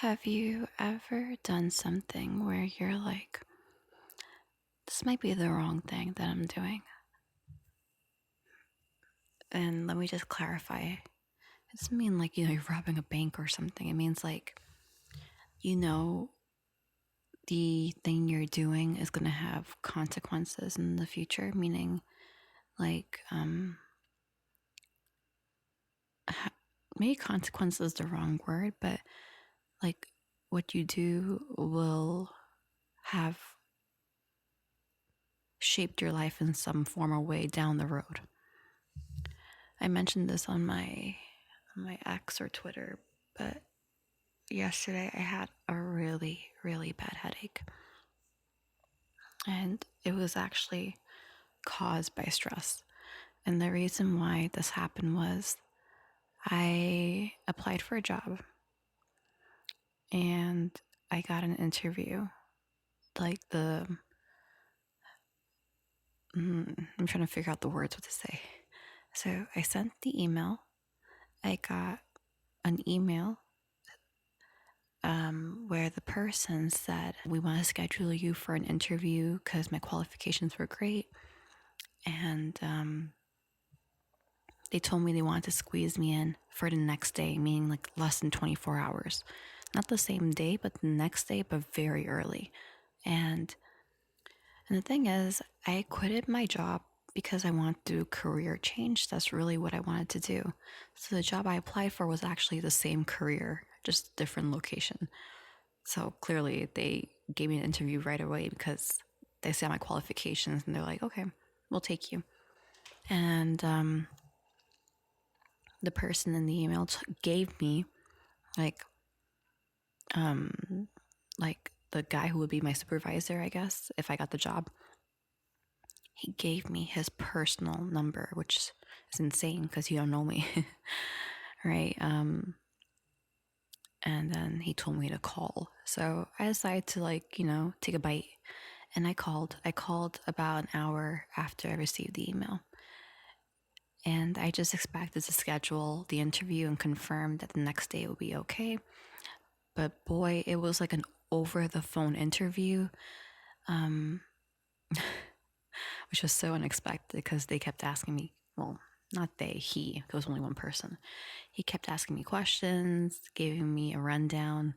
Have you ever done something where you're like, this might be the wrong thing that I'm doing? And let me just clarify. It doesn't mean like, you're robbing a bank or something. It means like, you know, the thing you're doing is going to have consequences in the future, meaning like, maybe consequence is the wrong word, but like what you do will have shaped your life in some form or way down the road. I mentioned this on my X or Twitter, but yesterday I had a really, really bad headache. And it was actually caused by stress. And the reason why this happened was I applied for a job and I got an interview. I'm trying to figure out the words what to say. So I sent the email. I got an email where the person said, we want to schedule you for an interview because my qualifications were great. And they told me they wanted to squeeze me in for the next day, meaning like less than 24 hours. Not the same day, but the next day, but very early. And the thing is, I quitted my job because I wanted to do career change. That's really what I wanted to do. So the job I applied for was actually the same career, just different location. So clearly they gave me an interview right away because they saw my qualifications and they're like, okay, we'll take you. And the person in the email gave me like like the guy who would be my supervisor, I guess, if I got the job. He gave me his personal number, which is insane because you don't know me, right? And then he told me to call. So I decided to take a bite. And I called. I called about an hour after I received the email. And I just expected to schedule the interview and confirm that the next day would be okay. But boy, it was like an over the phone interview, which was so unexpected because they kept asking me, well, not they, he, there was only one person. He kept asking me questions, giving me a rundown,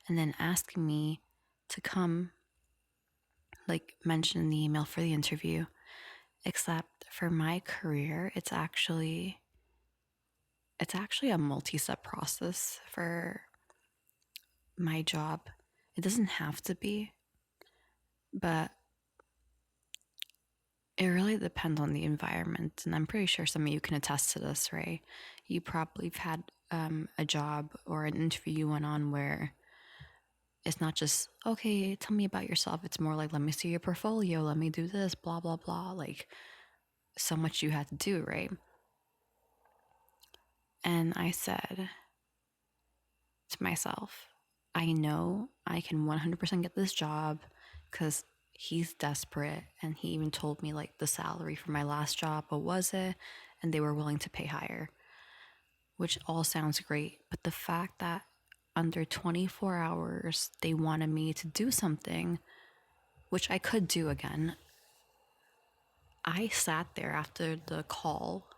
and then asking me to come, like mention in the email for the interview. Except for my career, it's actually a multi-step process for my job. It doesn't have to be, but it really depends on the environment. And I'm pretty sure some of you can attest to this, right? You probably have had a job or an interview you went on where it's not just, okay, tell me about yourself. It's more like, let me see your portfolio. Let me do this, blah, blah, blah. Like, so much you had to do, right? And I said to myself, I know I can 100% get this job because he's desperate. And he even told me like the salary for my last job, what was it? And they were willing to pay higher, which all sounds great. But the fact that under 24 hours, they wanted me to do something, which I could do again. I sat there after the call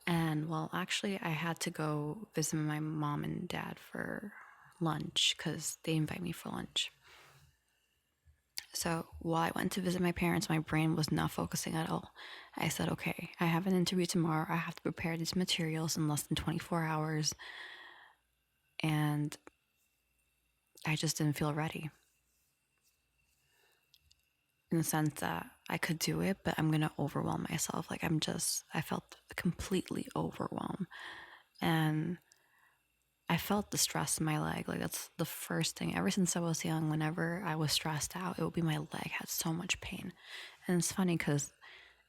and, well, actually, I had to go visit my mom and dad for lunch because they invite me for lunch. So while I went to visit my parents, my brain was not focusing at all. I said, okay, I have an interview tomorrow. I have to prepare these materials in less than 24 hours. And I just didn't feel ready. In the sense that I could do it, but I'm going to overwhelm myself. I felt completely overwhelmed. And I felt the stress in my leg. Like, that's the first thing. Ever since I was young, whenever I was stressed out, it would be my leg had so much pain. And it's funny because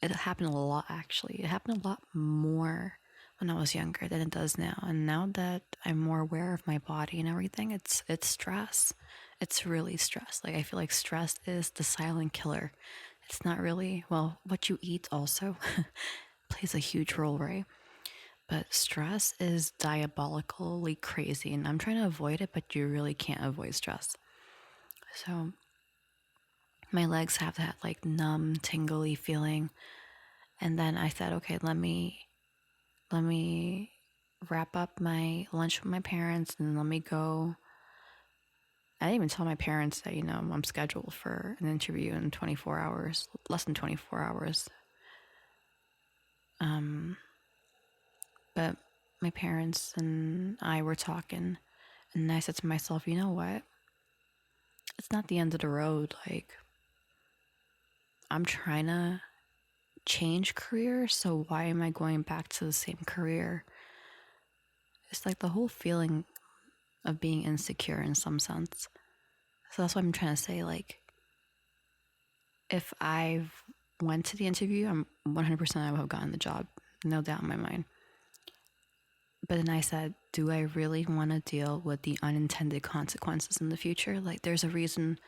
it happened a lot, actually. It happened a lot more when I was younger than it does now. And now that I'm more aware of my body and everything, it's stress. It's really stress. Like, I feel like stress is the silent killer. It's not really, well, what you eat also plays a huge role, right? But stress is diabolically crazy, and I'm trying to avoid it, but you really can't avoid stress. So my legs have that like numb, tingly feeling. And then I said, okay, let me wrap up my lunch with my parents and let me go. I didn't even tell my parents that, I'm scheduled for an interview in 24 hours, less than 24 hours. But my parents and I were talking, and I said to myself, you know what? It's not the end of the road. Like, I'm trying to change career, so why am I going back to the same career? It's like the whole feeling of being insecure in some sense. So that's what I'm trying to say. Like, if I went to the interview, I'm 100% I would have gotten the job, no doubt in my mind. But then I said, do I really want to deal with the unintended consequences in the future? Like, there's a reason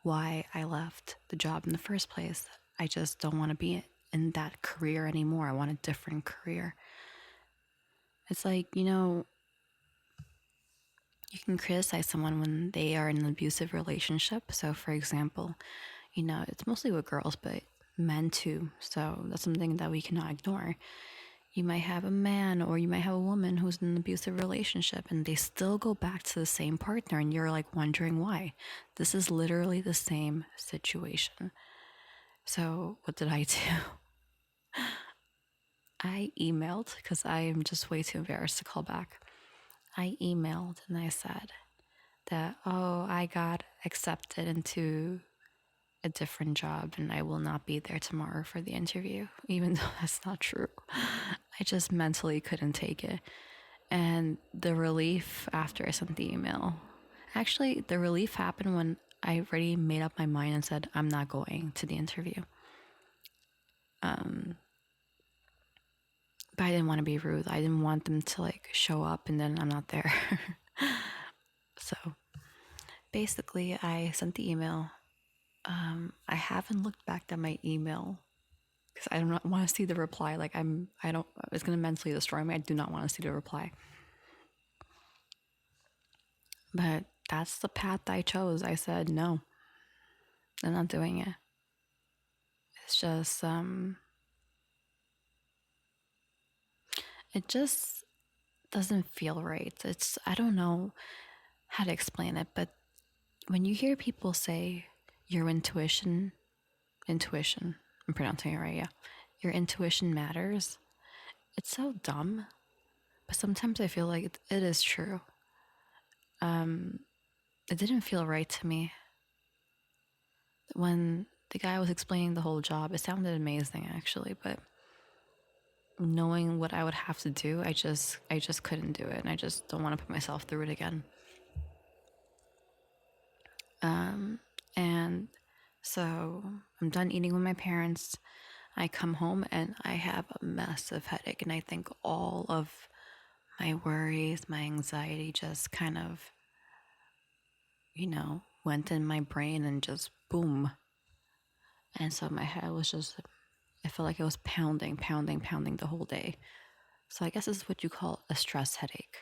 why I left the job in the first place. I just don't want to be in that career anymore. I want a different career. It's like, you can criticize someone when they are in an abusive relationship. So, for example, it's mostly with girls, but men too. So, that's something that we cannot ignore. You might have a man or you might have a woman who's in an abusive relationship and they still go back to the same partner, and you're like wondering why. This is literally the same situation. So, what did I do? I emailed because I am just way too embarrassed to call back. I emailed and I said that, oh, I got accepted into a different job and I will not be there tomorrow for the interview, even though that's not true. I just mentally couldn't take it. And the relief after I sent the email, actually, the relief happened when I already made up my mind and said, I'm not going to the interview. But I didn't want to be rude. I didn't want them to like show up and then I'm not there. So basically, I sent the email. I haven't looked back at my email because I don't want to see the reply. Like I don't. It's gonna mentally destroy me. I do not want to see the reply. But that's the path I chose. I said no. I'm not doing it. It's just it just doesn't feel right. I don't know how to explain it, but when you hear people say your intuition, I'm pronouncing it right, yeah. Your intuition matters. It's so dumb, but sometimes I feel like it is true. It didn't feel right to me. When the guy was explaining the whole job, it sounded amazing actually, but knowing what I would have to do, I just couldn't do it, and I just don't want to put myself through it again. And so I'm done eating with my parents. I come home and I have a massive headache, and I think all of my worries, my anxiety just kind of, went in my brain and just boom. And so my head was just, I felt like it was pounding, pounding, pounding the whole day. So I guess this is what you call a stress headache.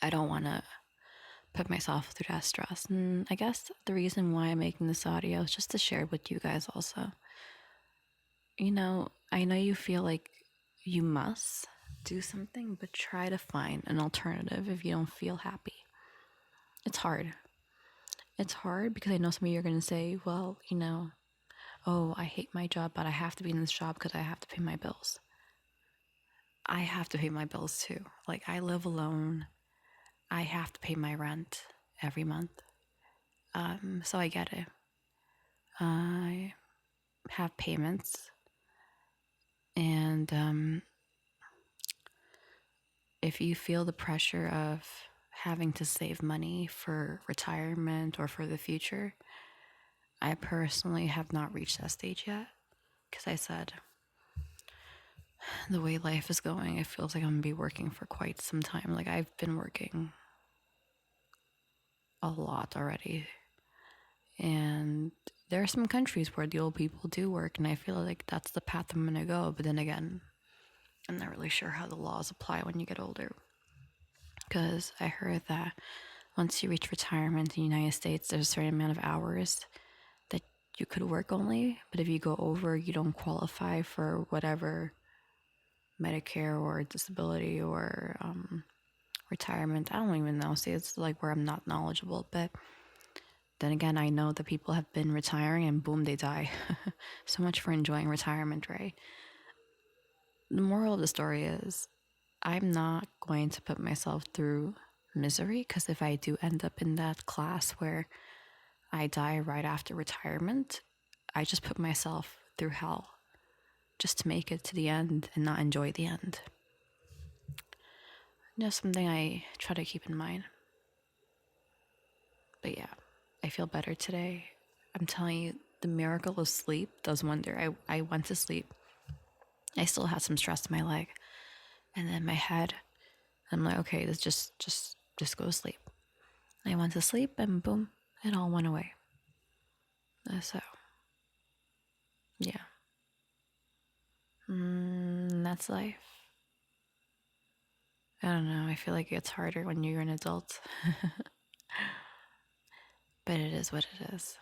I don't want to put myself through that stress. And I guess the reason why I'm making this audio is just to share it with you guys also. I know you feel like you must do something, but try to find an alternative if you don't feel happy. It's hard. It's hard because I know some of you are going to say, well, oh, I hate my job, but I have to be in this job because I have to pay my bills. I have to pay my bills too. Like, I live alone. I have to pay my rent every month. So I get it. I have payments. And if you feel the pressure of having to save money for retirement or for the future, I personally have not reached that stage yet. Because I said, the way life is going, it feels like I'm going to be working for quite some time. Like, I've been working a lot already. And there are some countries where the old people do work, and I feel like that's the path I'm going to go. But then again, I'm not really sure how the laws apply when you get older. Because I heard that once you reach retirement in the United States, there's a certain amount of hours that you could work only. But if you go over, you don't qualify for whatever Medicare or disability or retirement. I don't even know. See, it's like where I'm not knowledgeable. But then again, I know that people have been retiring and boom, they die. So much for enjoying retirement, right? The moral of the story is I'm not going to put myself through misery, because if I do end up in that class where I die right after retirement, I just put myself through hell just to make it to the end and not enjoy the end. Just something I try to keep in mind. But yeah, I feel better today. I'm telling you, the miracle of sleep does wonder. I went to sleep. I still had some stress in my leg and then my head. I'm like, okay, let's just go to sleep. I went to sleep and boom, it all went away. So, yeah. That's life. I don't know. I feel like it gets harder when you're an adult. But it is what it is.